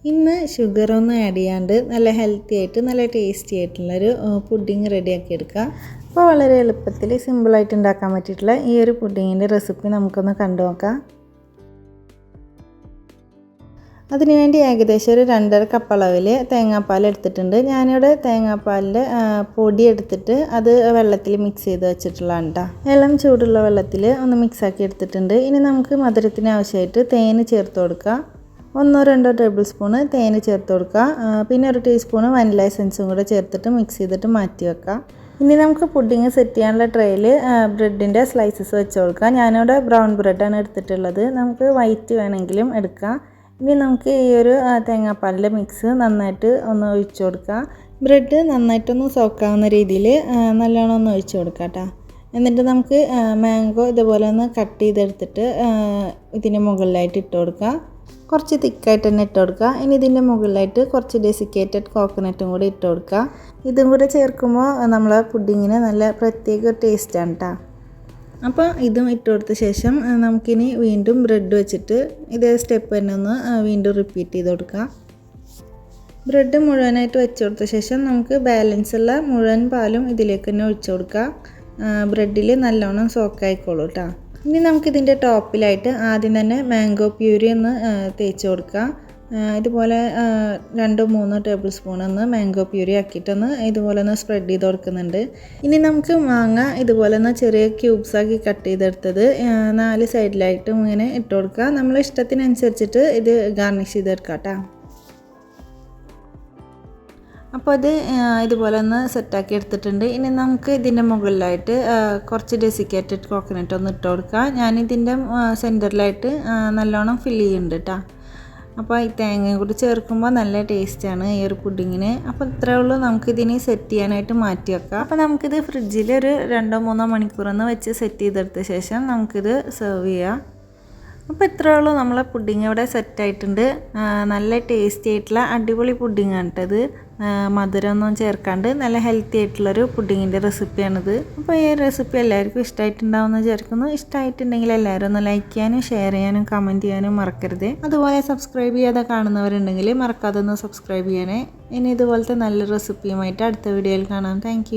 ഇന്ന് ഷുഗറൊന്നും ആഡ് ചെയ്യാണ്ട് നല്ല ഹെൽത്തി ആയിട്ട് നല്ല ടേസ്റ്റി ആയിട്ടുള്ളൊരു പുഡിങ് റെഡിയാക്കി എടുക്കുക. അപ്പോൾ വളരെ എളുപ്പത്തിൽ സിമ്പിളായിട്ട് ഉണ്ടാക്കാൻ പറ്റിയിട്ടുള്ള ഈ ഒരു പുഡിങ്ങിൻ്റെ റെസിപ്പി നമുക്കൊന്ന് കണ്ടു നോക്കാം. അതിനുവേണ്ടി ഏകദേശം ഒരു 2.5 കപ്പ് അളവിൽ തേങ്ങാപ്പാൽ എടുത്തിട്ടുണ്ട്. ഞാനിവിടെ തേങ്ങാപ്പാലിൻ്റെ പൊടി എടുത്തിട്ട് അത് വെള്ളത്തിൽ മിക്സ് ചെയ്ത് വെച്ചിട്ടുള്ളതാണ് കേട്ടോ. ഇളം ചൂടുള്ള വെള്ളത്തിൽ ഒന്ന് മിക്സാക്കി എടുത്തിട്ടുണ്ട്. ഇനി നമുക്ക് മധുരത്തിന് ആവശ്യമായിട്ട് തേന് ചേർത്ത് കൊടുക്കാം. 1-2 ടേബിൾ സ്പൂണ് തേന് ചേർത്ത് കൊടുക്കുക. പിന്നെ 1 ടീസ്പൂണ് വനില എസൻസും കൂടെ ചേർത്തിട്ട് മിക്സ് ചെയ്തിട്ട് മാറ്റി വെക്കാം. ഇനി നമുക്ക് പുഡിങ് സെറ്റ് ചെയ്യാനുള്ള ട്രേയിൽ ബ്രെഡിൻ്റെ സ്ലൈസസ് വെച്ച് കൊടുക്കാം. ഞാനിവിടെ ബ്രൗൺ ബ്രെഡാണ് എടുത്തിട്ടുള്ളത്. നമുക്ക് വൈറ്റ് വേണമെങ്കിലും എടുക്കാം. ഇനി നമുക്ക് ഈ ഒരു തേങ്ങാപ്പാലിൻ്റെ മിക്സ് നന്നായിട്ട് ഒന്ന് ഒഴിച്ചു കൊടുക്കാം. ബ്രെഡ് നന്നായിട്ടൊന്ന് സോക്കാവുന്ന രീതിയിൽ നല്ലോണം ഒന്ന് ഒഴിച്ചു കൊടുക്കാം കേട്ടോ. എന്നിട്ട് നമുക്ക് മാംഗോ ഇതുപോലെ ഒന്ന് കട്ട് ചെയ്തെടുത്തിട്ട് ഇതിന് മുകളിലായിട്ട് ഇട്ട് കൊടുക്കുക. കുറച്ച് തിക്കായിട്ട് തന്നെ ഇട്ട് കൊടുക്കുക. ഇനി ഇതിൻ്റെ മുകളിലായിട്ട് കുറച്ച് ഡെസിക്കേറ്റഡ് കോക്കനട്ടും കൂടി ഇട്ട് കൊടുക്കുക. ഇതും കൂടെ ചേർക്കുമ്പോൾ നമ്മളെ പുഡിങ്ങിന് നല്ല പ്രത്യേക ടേസ്റ്റാണ് കേട്ടോ. അപ്പോൾ ഇതും ഇട്ട് കൊടുത്ത ശേഷം നമുക്കിനി വീണ്ടും ബ്രെഡ് വെച്ചിട്ട് ഇതേ സ്റ്റെപ്പ് തന്നെ ഒന്ന് വീണ്ടും റിപ്പീറ്റ് ചെയ്ത് കൊടുക്കുക. ബ്രെഡ് മുഴുവനായിട്ട് വെച്ച് കൊടുത്ത ശേഷം നമുക്ക് ബാലൻസ് ഉള്ള മുഴുവൻ പാലും ഇതിലേക്ക് തന്നെ ഒഴിച്ചു കൊടുക്കുക. ബ്രെഡിൽ നല്ലോണം സോക്കായിക്കോളൂ കേട്ടോ. ഇനി നമുക്കിതിൻ്റെ ടോപ്പിലായിട്ട് ആദ്യം തന്നെ മാംഗോ പ്യൂരി ഒന്ന് തേച്ച് കൊടുക്കുക. ഇതുപോലെ 2-3 ടേബിൾ സ്പൂൺ ഒന്ന് മാംഗോ പ്യൂരി ആക്കിയിട്ടൊന്ന് ഇതുപോലെ ഒന്ന് സ്പ്രെഡ് ചെയ്ത് കൊടുക്കുന്നുണ്ട്. ഇനി നമുക്ക് മാങ്ങ ഇതുപോലെ ഒന്ന് ചെറിയ ക്യൂബ്സാക്കി കട്ട് ചെയ്തെടുത്തത് 4 സൈഡിലായിട്ടും ഇങ്ങനെ ഇട്ട് കൊടുക്കുക. നമ്മളെ ഇഷ്ടത്തിനനുസരിച്ചിട്ട് ഇത് ഗാർണിഷ് ചെയ്തെടുക്കാം കേട്ടോ. അപ്പോൾ ഇത് ഇതുപോലെ ഒന്ന് സെറ്റാക്കി എടുത്തിട്ടുണ്ട്. ഇനി നമുക്ക് ഇതിൻ്റെ മുകളിലായിട്ട് കുറച്ച് ഡെസിക്കേറ്റഡ് കോക്കനട്ട് ഒന്ന് ഇട്ട് കൊടുക്കുക. ഞാനിതിൻ്റെ സെൻറ്ററിലായിട്ട് നല്ലോണം ഫില്ല് ചെയ്യുന്നുണ്ട് കേട്ടോ. അപ്പോൾ ഈ തേങ്ങയും കൂടി ചേർക്കുമ്പോൾ നല്ല ടേസ്റ്റാണ് ഈ ഒരു പുഡിങ്ങിന്. അപ്പോൾ ഇത്രയേ ഉള്ളൂ, നമുക്കിതിന് സെറ്റ് ചെയ്യാനായിട്ട് മാറ്റി വെക്കാം. അപ്പോൾ നമുക്കിത് ഫ്രിഡ്ജിൽ ഒരു 2-3 മണിക്കൂറൊന്ന് വെച്ച് സെറ്റ് ചെയ്തെടുത്ത ശേഷം നമുക്കിത് സെർവ് ചെയ്യാം. അപ്പോൾ ഇത്രയേ ഉള്ളൂ, നമ്മളെ പുഡിങ് ഇവിടെ സെറ്റായിട്ടുണ്ട്. നല്ല ടേസ്റ്റി ആയിട്ടുള്ള അടിപൊളി പുഡിങ്ങാണ് കേട്ടത്. മധുരമൊന്നും ചേർക്കാണ്ട് നല്ല ഹെൽത്തി ആയിട്ടുള്ളൊരു പുഡിങ്ങിൻ്റെ റെസിപ്പിയാണിത്. അപ്പോൾ ഈ റെസിപ്പി എല്ലാവർക്കും ഇഷ്ടമായിട്ടുണ്ടാവുമെന്ന് വിചാരിക്കുന്നു. ഇഷ്ടമായിട്ടുണ്ടെങ്കിൽ എല്ലാവരും ഒന്ന് ലൈക്ക് ചെയ്യാനും ഷെയർ ചെയ്യാനും കമൻറ്റ് ചെയ്യാനും മറക്കരുത്. അതുപോലെ സബ്സ്ക്രൈബ് ചെയ്യാതെ കാണുന്നവരുണ്ടെങ്കിൽ മറക്കാതെ ഒന്ന് സബ്സ്ക്രൈബ് ചെയ്യണേ. ഇനി ഇതുപോലത്തെ നല്ല റെസിപ്പിയുമായിട്ട് അടുത്ത വീഡിയോയിൽ കാണാം. താങ്ക്